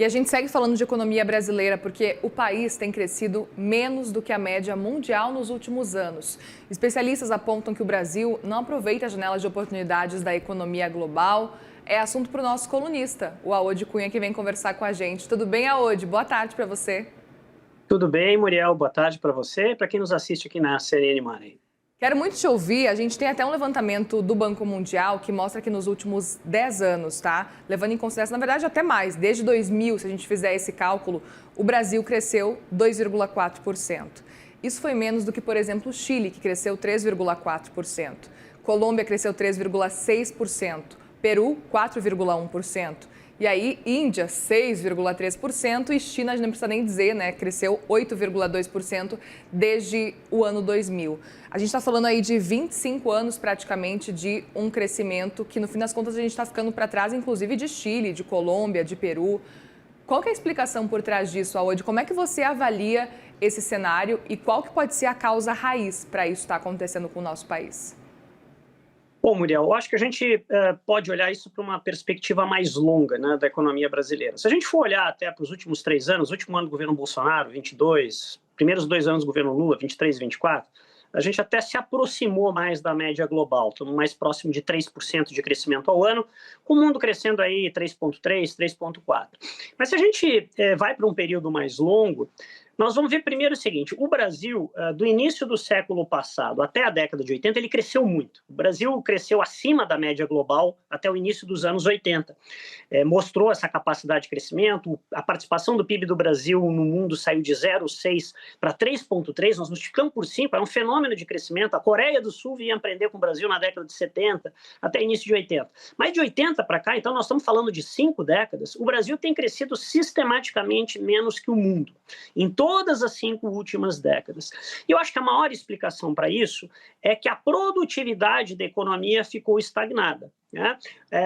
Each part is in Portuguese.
E a gente segue falando de economia brasileira porque o país tem crescido menos do que a média mundial nos últimos anos. Especialistas apontam que o Brasil não aproveita as janelas de oportunidades da economia global. É assunto para o nosso colunista, o Aode Cunha, que vem conversar com a gente. Tudo bem, Aode? Boa tarde para você. Tudo bem, Muriel? Boa tarde para você e para quem nos assiste aqui na CNN Money. Quero muito te ouvir. A gente tem até um levantamento do Banco Mundial que mostra que nos últimos 10 anos, tá? Levando em consideração, na verdade, até mais, desde 2000, se a gente fizer esse cálculo, o Brasil cresceu 2,4%. Isso foi menos do que, por exemplo, o Chile, que cresceu 3,4%. Colômbia cresceu 3,6%. Peru, 4,1%. E aí, Índia, 6,3% e China, a gente não precisa nem dizer, né? Cresceu 8,2% desde o ano 2000. A gente está falando aí de 25 anos praticamente de um crescimento que, no fim das contas, a gente está ficando para trás, inclusive de Chile, de Colômbia, de Peru. Qual que é a explicação por trás disso, Aode? Como é que você avalia esse cenário e qual que pode ser a causa raiz para isso estar acontecendo com o nosso país? Bom, Muriel, eu acho que a gente pode olhar isso para uma perspectiva mais longa, né, da economia brasileira. Se a gente for olhar até para os últimos 3 anos, o último ano do governo Bolsonaro, 22, primeiros 2 anos do governo Lula, 23 e 24, a gente até se aproximou mais da média global, estamos mais próximo de 3% de crescimento ao ano, com o mundo crescendo aí 3,3, 3,4. Mas se a gente vai para um período mais longo, nós vamos ver primeiro o seguinte: o Brasil, do início do século passado até a década de 80, ele cresceu muito. O Brasil cresceu acima da média global até o início dos anos 80. Mostrou essa capacidade de crescimento, a participação do PIB do Brasil no mundo saiu de 0,6 para 3,3, nós multiplicamos por 5, era um fenômeno de crescimento. A Coreia do Sul vinha aprender com o Brasil na década de 70 até início de 80. Mas de 80 para cá, então nós estamos falando de 5 décadas, o Brasil tem crescido sistematicamente menos que o mundo, em todas as 5 últimas décadas. E eu acho que a maior explicação para isso é que a produtividade da economia ficou estagnada, né?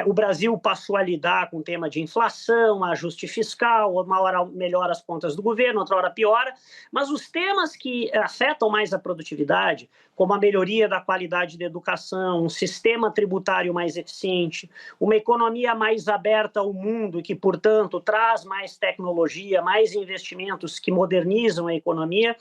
O Brasil passou a lidar com o tema de inflação, ajuste fiscal, uma hora melhora as contas do governo, outra hora piora, mas os temas que afetam mais a produtividade, como a melhoria da qualidade da educação, um sistema tributário mais eficiente, uma economia mais aberta ao mundo, que, portanto, traz mais tecnologia, mais investimentos que modernizam a economia,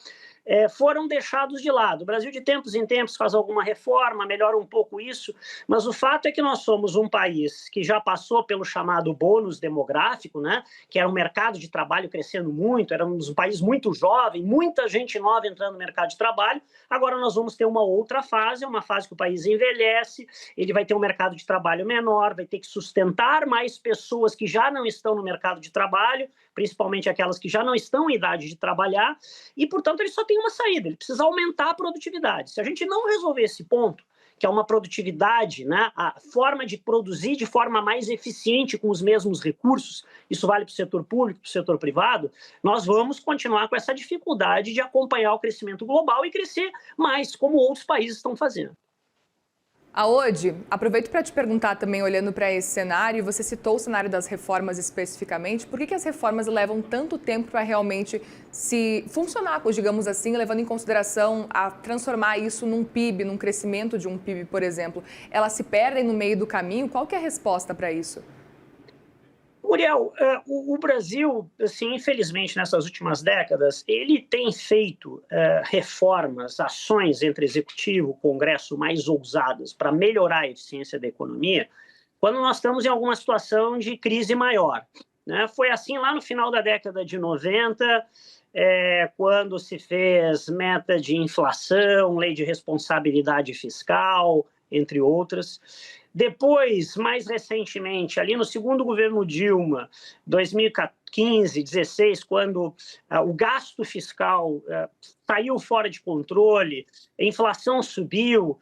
foram deixados de lado. O Brasil, de tempos em tempos, faz alguma reforma, melhora um pouco isso, mas o fato é que nós somos um país que já passou pelo chamado bônus demográfico, né, que era um mercado de trabalho crescendo muito, éramos um país muito jovem, muita gente nova entrando no mercado de trabalho. Agora nós vamos ter uma outra fase, uma fase que o país envelhece, ele vai ter um mercado de trabalho menor, vai ter que sustentar mais pessoas que já não estão no mercado de trabalho, principalmente aquelas que já não estão em idade de trabalhar, e, portanto, ele só tem uma saída: ele precisa aumentar a produtividade. Se a gente não resolver esse ponto, que é uma produtividade, né, a forma de produzir de forma mais eficiente com os mesmos recursos, isso vale para o setor público, para o setor privado, nós vamos continuar com essa dificuldade de acompanhar o crescimento global e crescer mais, como outros países estão fazendo. Aode, aproveito para te perguntar também, olhando para esse cenário, você citou o cenário das reformas especificamente, por que as reformas levam tanto tempo para realmente se funcionar, digamos assim, levando em consideração a transformar isso num PIB, num crescimento de um PIB, por exemplo? Elas se perdem no meio do caminho? Qual que é a resposta para isso? Muriel, o Brasil, assim, infelizmente, nessas últimas décadas, ele tem feito reformas, ações entre executivo e Congresso mais ousadas para melhorar a eficiência da economia, quando nós estamos em alguma situação de crise maior, né? Foi assim lá no final da década de 90, quando se fez meta de inflação, lei de responsabilidade fiscal, entre outras. Depois, mais recentemente, ali no segundo governo Dilma, 2015, 2016, quando o gasto fiscal saiu fora de controle, a inflação subiu,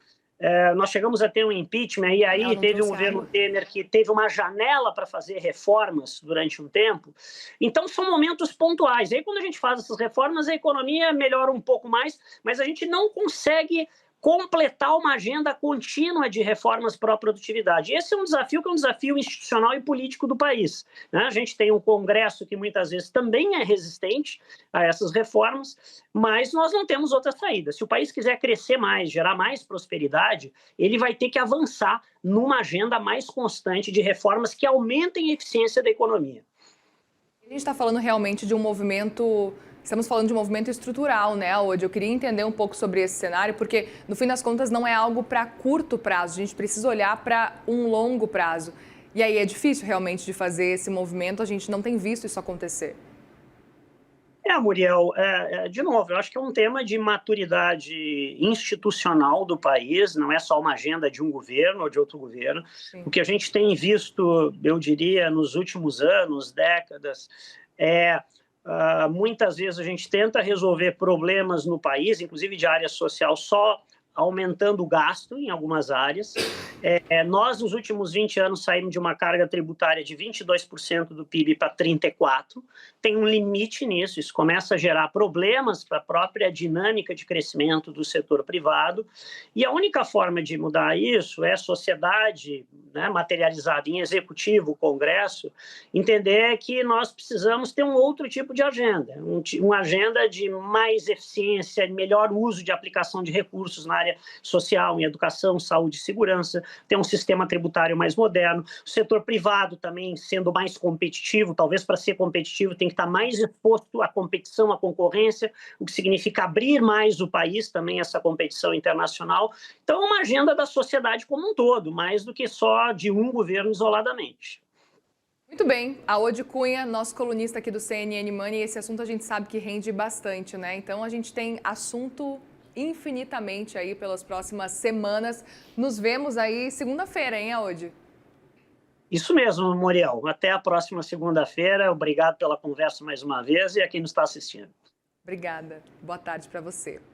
nós chegamos a ter um impeachment, e aí teve um governo Temer que teve uma janela para fazer reformas durante um tempo. Então, são momentos pontuais. Aí, quando a gente faz essas reformas, a economia melhora um pouco mais, mas a gente não consegue completar uma agenda contínua de reformas para a produtividade. Esse é um desafio que é um desafio institucional e político do país, né? A gente tem um Congresso que muitas vezes também é resistente a essas reformas, mas nós não temos outra saída. Se o país quiser crescer mais, gerar mais prosperidade, ele vai ter que avançar numa agenda mais constante de reformas que aumentem a eficiência da economia. A gente está falando realmente de um movimento, estamos falando de um movimento estrutural, né, Aode? Eu queria entender um pouco sobre esse cenário, porque no fim das contas não é algo para curto prazo, a gente precisa olhar para um longo prazo. E aí é difícil realmente de fazer esse movimento, a gente não tem visto isso acontecer. Muriel, de novo, eu acho que é um tema de maturidade institucional do país, não é só uma agenda de um governo ou de outro governo. Sim. O que a gente tem visto, eu diria, nos últimos anos, décadas, muitas vezes a gente tenta resolver problemas no país, inclusive de área social, só aumentando o gasto em algumas áreas. Nós, nos últimos 20 anos, saímos de uma carga tributária de 22% do PIB para 34%. Tem um limite nisso, isso começa a gerar problemas para a própria dinâmica de crescimento do setor privado. E a única forma de mudar isso é a sociedade, né, materializada em executivo, Congresso, entender que nós precisamos ter um outro tipo de agenda, uma agenda de mais eficiência, melhor uso de aplicação de recursos na área social, em educação, saúde e segurança, ter um sistema tributário mais moderno, o setor privado também sendo mais competitivo, talvez para ser competitivo tem que estar mais exposto à competição, à concorrência, o que significa abrir mais o país também a essa competição internacional. Então é uma agenda da sociedade como um todo, mais do que só de um governo isoladamente. Muito bem, Aode Cunha, nosso colunista aqui do CNN Money, esse assunto a gente sabe que rende bastante, né? Então a gente tem assunto infinitamente aí pelas próximas semanas. Nos vemos aí segunda-feira, hein, Aode? Isso mesmo, Muriel. Até a próxima segunda-feira. Obrigado pela conversa mais uma vez e a quem nos está assistindo. Obrigada. Boa tarde para você.